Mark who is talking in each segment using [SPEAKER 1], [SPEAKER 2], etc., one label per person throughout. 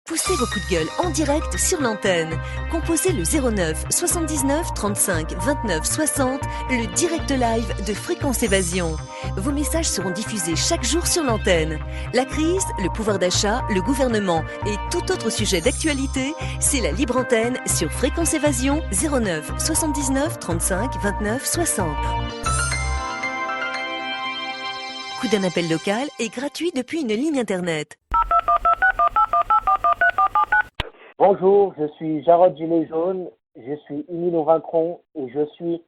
[SPEAKER 1] Poussez vos coups de gueule en direct sur l'antenne. Composez le 09 79 35 29 60, le direct live de Fréquence Évasion. Vos messages seront diffusés chaque jour sur l'antenne. La crise, le pouvoir d'achat, le gouvernement et tout autre sujet d'actualité, c'est la libre antenne sur Fréquence Évasion 09 79 35 29 60. Coup d'un appel local est gratuit depuis une ligne internet.
[SPEAKER 2] Bonjour, je suis Jarod Gilet Jaune, je suis Immunovaincron et je suis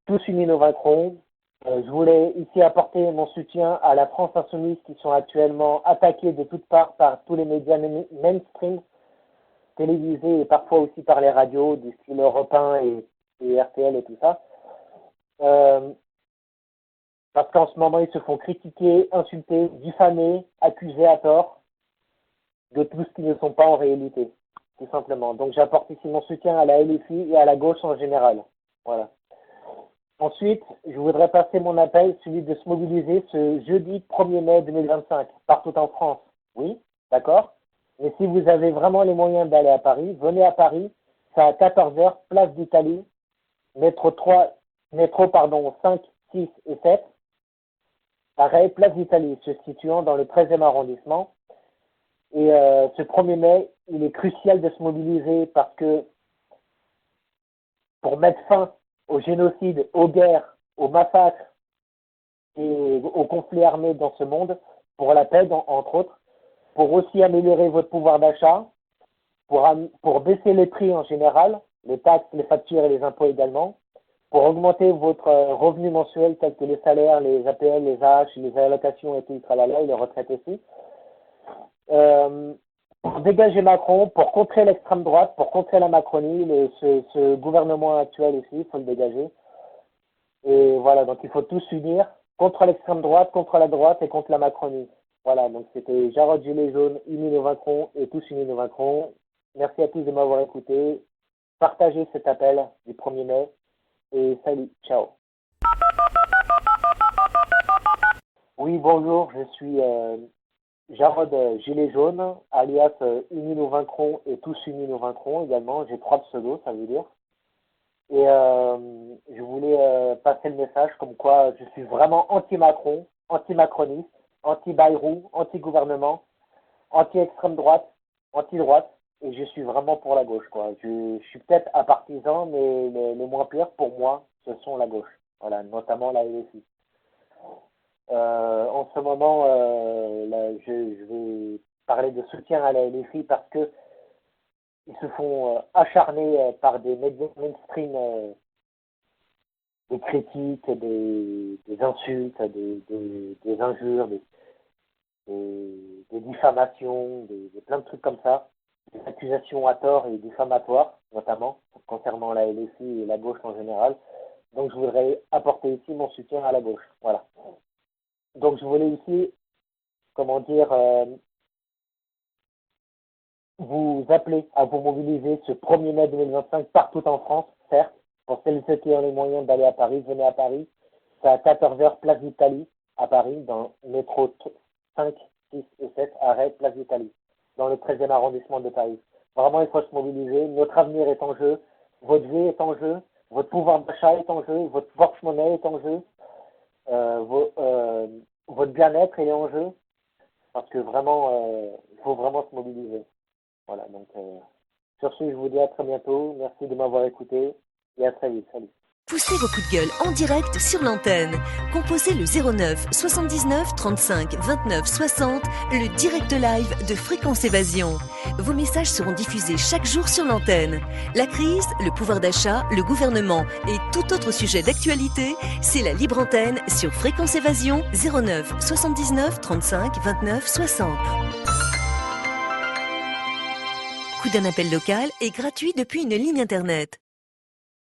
[SPEAKER 2] tous unis nous vaincrons. Je voulais ici apporter mon soutien à la France insoumise qui sont actuellement attaqués de toutes parts par tous les médias mainstream, télévisés et parfois aussi par les radios du style Europe 1 et RTL et tout ça. Parce qu'en ce moment, ils se font critiquer, insulter, diffamer, accuser à tort de tout ce qui ne sont pas en réalité. Tout simplement. Donc j'apporte ici mon soutien à la LFI et à la gauche en général. Voilà. Ensuite, je voudrais passer mon appel, celui de se mobiliser ce jeudi 1er mai 2025, partout en France. Oui, d'accord. Mais si vous avez vraiment les moyens d'aller à Paris, venez à Paris, c'est à 14h, place d'Italie, métro 5, 6 et 7, arrêt, place d'Italie, se situant dans le 13e arrondissement. Et ce 1er mai, il est crucial de se mobiliser parce que pour mettre fin au génocide, aux guerres, aux massacres et aux conflits armés dans ce monde, pour la paix entre autres, pour aussi améliorer votre pouvoir d'achat, pour baisser les prix en général, les taxes, les factures et les impôts également, pour augmenter votre revenu mensuel tel que les salaires, les APL, les AH, les allocations et tout, tralala, et les retraites aussi. Pour dégager Macron, pour contrer l'extrême droite, pour contrer la Macronie, ce gouvernement actuel aussi, il faut le dégager. Et voilà, donc il faut tous s'unir contre l'extrême droite, contre la droite et contre la Macronie. Voilà, donc c'était Jarod Gilet Jaune, unis nous vaincrons et tous unis nous vaincrons. Merci à tous de m'avoir écouté. Partagez cet appel du 1er mai et salut, ciao. Oui, bonjour, je suis Jarod Gilet Jaune, alias Unis nous vaincrons et tous unis nous vaincrons également. J'ai 3 pseudos, ça veut dire. Et je voulais passer le message comme quoi je suis vraiment anti-Macron, anti-macroniste, anti-Bayrou, anti-gouvernement, anti-extrême droite, anti-droite. Et je suis vraiment pour la gauche, quoi. Je suis peut-être un partisan, mais les moins pires pour moi, ce sont la gauche. Voilà, notamment la LFI. En ce moment, là, je vais parler de soutien à la LFI parce que ils se font acharner par des médias mainstream, des critiques, des insultes, des injures, des diffamations, des plein de trucs comme ça, des accusations à tort et diffamatoires, notamment concernant la LFI et la gauche en général. Donc je voudrais apporter ici mon soutien à la gauche. Voilà. Donc je voulais ici, comment dire, vous appeler à vous mobiliser ce 1er mai 2025 partout en France, certes, pour celles et ceux qui ont les moyens d'aller à Paris, venez à Paris. C'est à 14h, place d'Italie, à Paris, dans le métro 5, 6 et 7, arrêt, place d'Italie, dans le 13e arrondissement de Paris. Vraiment, il faut se mobiliser. Notre avenir est en jeu, votre vie est en jeu, votre pouvoir d'achat est en jeu, votre porte-monnaie est en jeu. Votre bien-être est en jeu parce que vraiment, il faut vraiment se mobiliser. Voilà, donc sur ce, je vous dis à très bientôt. Merci de m'avoir écouté et à très vite. Salut.
[SPEAKER 1] Poussez vos coups de gueule en direct sur l'antenne. Composez le 09 79 35 29 60, le direct live de Fréquence Évasion. Vos messages seront diffusés chaque jour sur l'antenne. La crise, le pouvoir d'achat, le gouvernement et tout autre sujet d'actualité, c'est la libre antenne sur Fréquence Évasion 09 79 35 29 60. Coup d'un appel local est gratuit depuis une ligne internet.